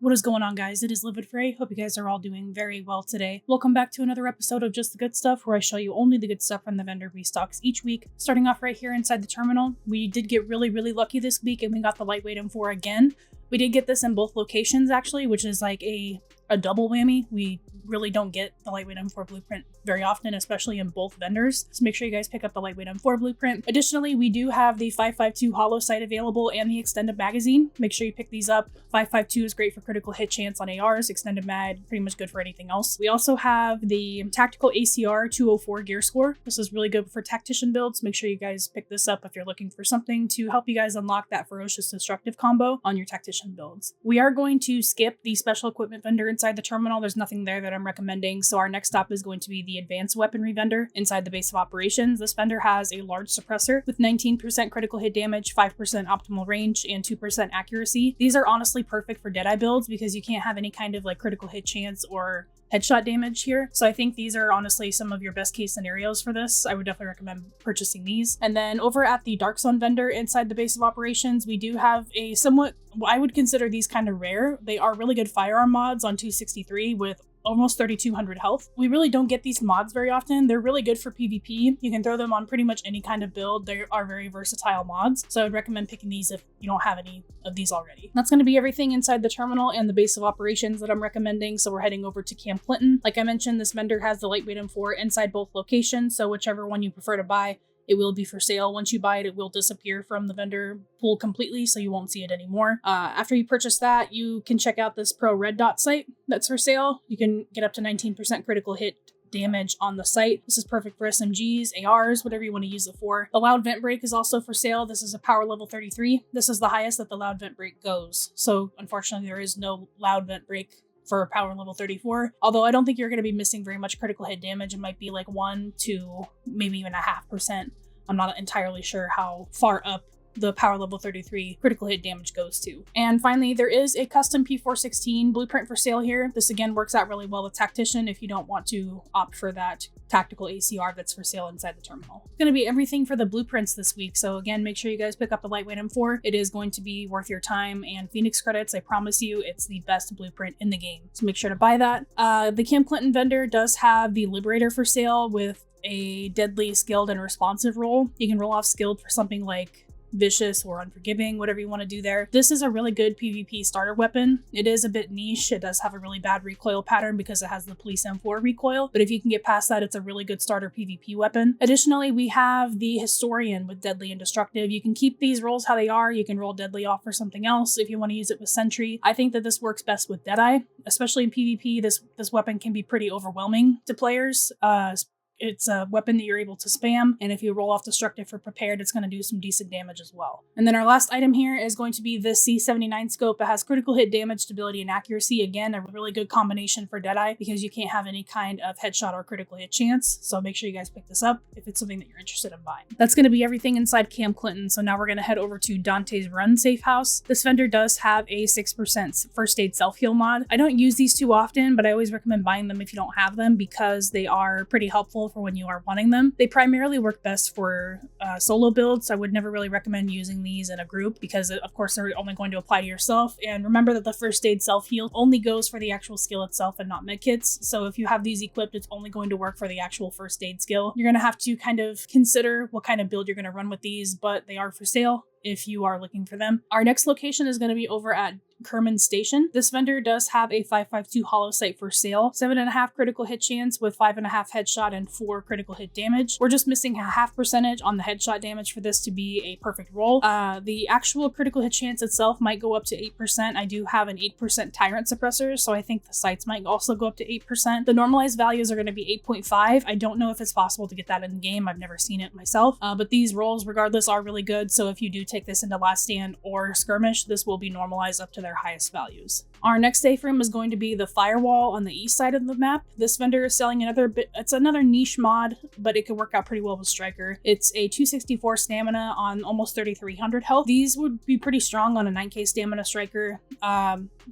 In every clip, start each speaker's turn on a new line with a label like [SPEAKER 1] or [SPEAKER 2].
[SPEAKER 1] What is going on, guys? It is Livid Fray. Hope you guys are all doing very well today. Welcome back to another episode of Just the Good Stuff, where I show you only the good stuff from the vendor restocks each week. Starting off right here inside the terminal, we did get really lucky this week, and we got the lightweight M4 again. We did get this in both locations, actually, which is like a double whammy. We really don't get the lightweight M4 blueprint very often, especially in both vendors. So make sure you guys pick up the lightweight M4 blueprint. Additionally, we do have the 5.52 hollow sight available and the extended magazine. Make sure you pick these up. 5.52 is great for critical hit chance on ARs. Extended mag, pretty much good for anything else. We also have the tactical ACR 204 gear score. This is really good for tactician builds. Make sure you guys pick this up if you're looking for something to help you guys unlock that ferocious destructive combo on your tactician builds. We are going to skip the special equipment vendor inside the terminal. There's nothing there that I'm recommending. So our next stop is going to be the advanced weaponry vendor inside the base of operations. This vendor has a large suppressor with 19% critical hit damage, 5% optimal range, and 2% accuracy. These are honestly perfect for Deadeye builds because you can't have any kind of like critical hit chance or headshot damage here. So I think these are honestly some of your best case scenarios for this. I would definitely recommend purchasing these. And then over at the Dark Zone vendor inside the base of operations, we do have a somewhat, I would consider these kind of rare. They are really good firearm mods on 263 with almost 3,200 health. We really don't get these mods very often. They're really good for PvP. You can throw them on pretty much any kind of build. They are very versatile mods. So I would recommend picking these if you don't have any of these already. That's going to be everything inside the terminal and the base of operations that I'm recommending. So we're heading over to Camp Clinton. Like I mentioned, this vendor has the lightweight M4 inside both locations. So whichever one you prefer to buy, it will be for sale. Once you buy it, it will disappear from the vendor pool completely, so you won't see it anymore. After you purchase that, you can check out this Pro Red Dot sight that's for sale. You can get up to 19% critical hit damage on the sight. This is perfect for SMGs, ARs, whatever you want to use it for. The loud vent brake is also for sale. This is a power level 33. This is the highest that the loud vent brake goes. So unfortunately, there is no loud vent brake for power level 34, although I don't think you're going to be missing very much critical hit damage. It might be like 1 to maybe even 0.5%. I'm not entirely sure how far up the power level 33 critical hit damage goes to. And finally, there is a custom P416 blueprint for sale here. This again works out really well with Tactician if you don't want to opt for that tactical ACR that's for sale inside the terminal. It's going to be everything for the blueprints this week. So again, make sure you guys pick up the lightweight M4. It is going to be worth your time and Phoenix credits. I promise you, it's the best blueprint in the game. So make sure to buy that. The Camp Clinton vendor does have the Liberator for sale with a deadly, skilled, and responsive role. You can roll off skilled for something like Vicious or Unforgiving, whatever you want to do there. This is a really good PvP starter weapon. It is a bit niche. It does have a really bad recoil pattern because it has the Police M4 recoil, but if you can get past that, it's a really good starter PvP weapon. Additionally, we have the Historian with Deadly and Destructive. You can keep these rolls how they are. You can roll Deadly off for something else if you want to use it with Sentry. I think that this works best with Deadeye, especially in PvP. This weapon can be pretty overwhelming to players. It's a weapon that you're able to spam, and if you roll off Destructive for Prepared, it's going to do some decent damage as well. And then our last item here is going to be the C79 scope. It has critical hit damage, stability, and accuracy. Again, a really good combination for Deadeye because you can't have any kind of headshot or critical hit chance. So make sure you guys pick this up if it's something that you're interested in buying. That's going to be everything inside Camp Clinton. So now we're going to head over to Dante's Run Safe House. This vendor does have a 6% first aid self-heal mod. I don't use these too often, but I always recommend buying them if you don't have them because they are pretty helpful for when you are wanting them. They primarily work best for solo builds. I would never really recommend using these in a group because of course they're only going to apply to yourself. And remember that the first aid self-heal only goes for the actual skill itself and not medkits. So if you have these equipped, it's only going to work for the actual first aid skill. You're going to have to kind of consider what kind of build you're going to run with these, but they are for sale if you are looking for them. Our next location is going to be over at Kerman Station. This vendor does have a 5.52 hollow sight for sale, 7.5 critical hit chance with 5.5 headshot and 4 critical hit damage. We're just missing a 0.5% on the headshot damage for this to be a perfect roll. The actual critical hit chance itself might go up to 8%. I do have an 8% Tyrant suppressor, so I think the sights might also go up to 8%. The normalized values are going to be 8.5. I don't know if it's possible to get that in the game. I've never seen it myself, but these rolls regardless are really good. So if you do take this into last stand or skirmish, this will be normalized up to their highest values. Our next safe room is going to be the Firewall on the east side of the map. This vendor is selling it's another niche mod, but it could work out pretty well with Striker. It's a 264 stamina on almost 3,300 health. These would be pretty strong on a 9k stamina Striker.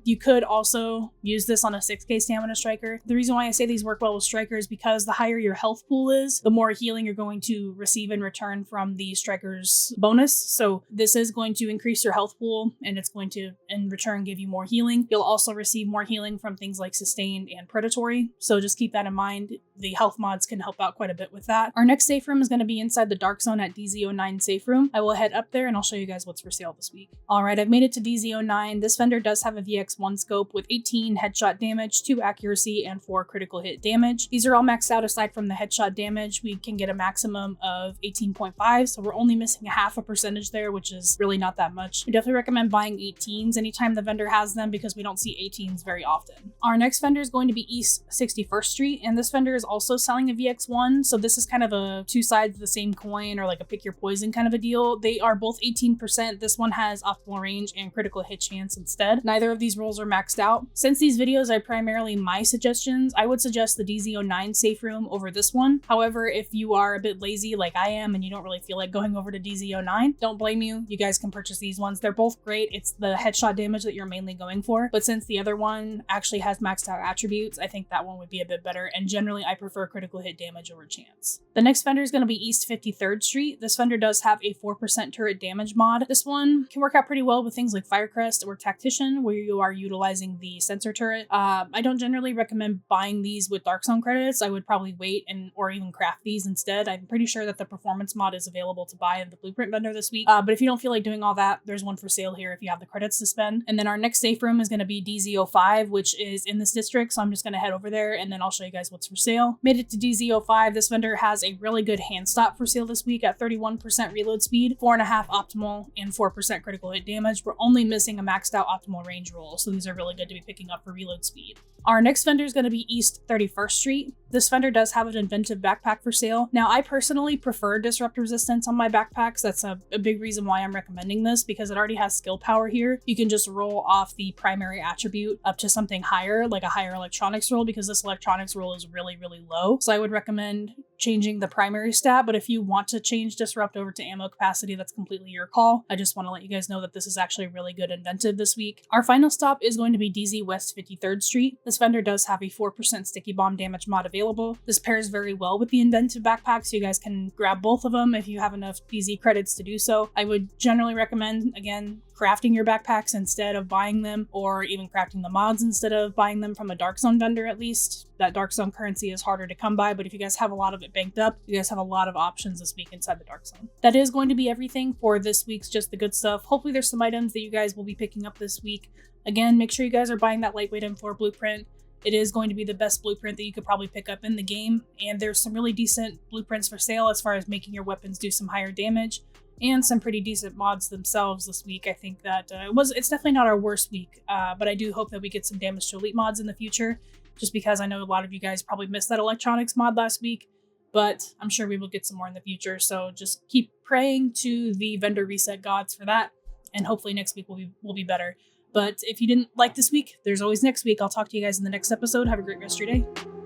[SPEAKER 1] You could also use this on a 6k stamina Striker. The reason why I say these work well with Striker is because the higher your health pool is, the more healing you're going to receive in return from the Striker's bonus. So this is going to increase your health pool, and it's going to, in return, return give you more healing. You'll also receive more healing from things like Sustained and Predatory, so just keep that in mind. The health mods can help out quite a bit with that. Our next safe room is going to be inside the Dark Zone at DZ09 Saferoom. I will head up there and I'll show you guys what's for sale this week. Alright, I've made it to DZ09. This vendor does have a VX1 scope with 18 headshot damage, 2 accuracy, and 4 critical hit damage. These are all maxed out aside from the headshot damage. We can get a maximum of 18.5, so we're only missing a half a percentage there, which is really not that much. I definitely recommend buying 18s anytime the vendor has them because we don't see 18s very often. Our next vendor is going to be East 61st Street, and this vendor is also selling a VX1, so this is kind of a two sides of the same coin, or like a pick your poison kind of a deal. They are both 18%. This one has optimal range and critical hit chance instead. Neither of these rolls are maxed out. Since these videos are primarily my suggestions, I would suggest the DZ09 Saferoom over this one. However, if you are a bit lazy like I am and you don't really feel like going over to DZ09, don't blame you. You guys can purchase these ones. They're both great. It's the headshot damage that you're mainly going for, but since the other one actually has maxed out attributes, I think that one would be a bit better, and generally I prefer critical hit damage over chance. The next vendor is going to be East 53rd Street. This vendor does have a 4% turret damage mod. This one can work out pretty well with things like Firecrest or Tactician, where you are utilizing the sensor turret. I don't generally recommend buying these with Dark Zone credits. I would probably wait or even craft these instead. I'm pretty sure that the performance mod is available to buy in the blueprint vendor this week, but if you don't feel like doing all that, there's one for sale here if you have the credits to spend. And then our next safe room is going to be DZ05, which is in this district, so I'm just going to head over there and then I'll show you guys what's for sale. Made it to DZ05. This vendor has a really good hand stop for sale this week at 31% reload speed, 4.5 optimal, and 4% critical hit damage. We're only missing a maxed out optimal range roll, so these are really good to be picking up for reload speed. Our next vendor is going to be East 31st Street. This vendor does have an inventive backpack for sale. Now, I personally prefer disrupt resistance on my backpacks. That's a big reason why I'm recommending this, because it already has skill power here. You can just roll off the primary attribute up to something higher, like a higher electronics roll, because this electronics roll is really, really low. So I would recommend changing the primary stat, but if you want to change disrupt over to ammo capacity, that's completely your call. I just want to let you guys know that this is actually really good inventive this week. Our final stop is going to be DZ West 53rd Street. This vendor does have a 4% sticky bomb damage mod available. This pairs very well with the inventive backpack, so you guys can grab both of them if you have enough DZ credits to do so. I would generally recommend, again, crafting your backpacks instead of buying them, or even crafting the mods instead of buying them from a Dark Zone vendor at least. That Dark Zone currency is harder to come by, but if you guys have a lot of it banked up, you guys have a lot of options this week inside the Dark Zone. That is going to be everything for this week's Just the Good Stuff. Hopefully there's some items that you guys will be picking up this week. Again, make sure you guys are buying that lightweight M4 blueprint. It is going to be the best blueprint that you could probably pick up in the game, and there's some really decent blueprints for sale as far as making your weapons do some higher damage, and some pretty decent mods themselves this week. I think that it's definitely not our worst week, but I do hope that we get some damage to elite mods in the future, just because I know a lot of you guys probably missed that electronics mod last week, but I'm sure we will get some more in the future, so just keep praying to the vendor reset gods for that, and hopefully next week will be better. But if you didn't like this week, there's always next week. I'll talk to you guys in the next episode. Have a great rest of your day.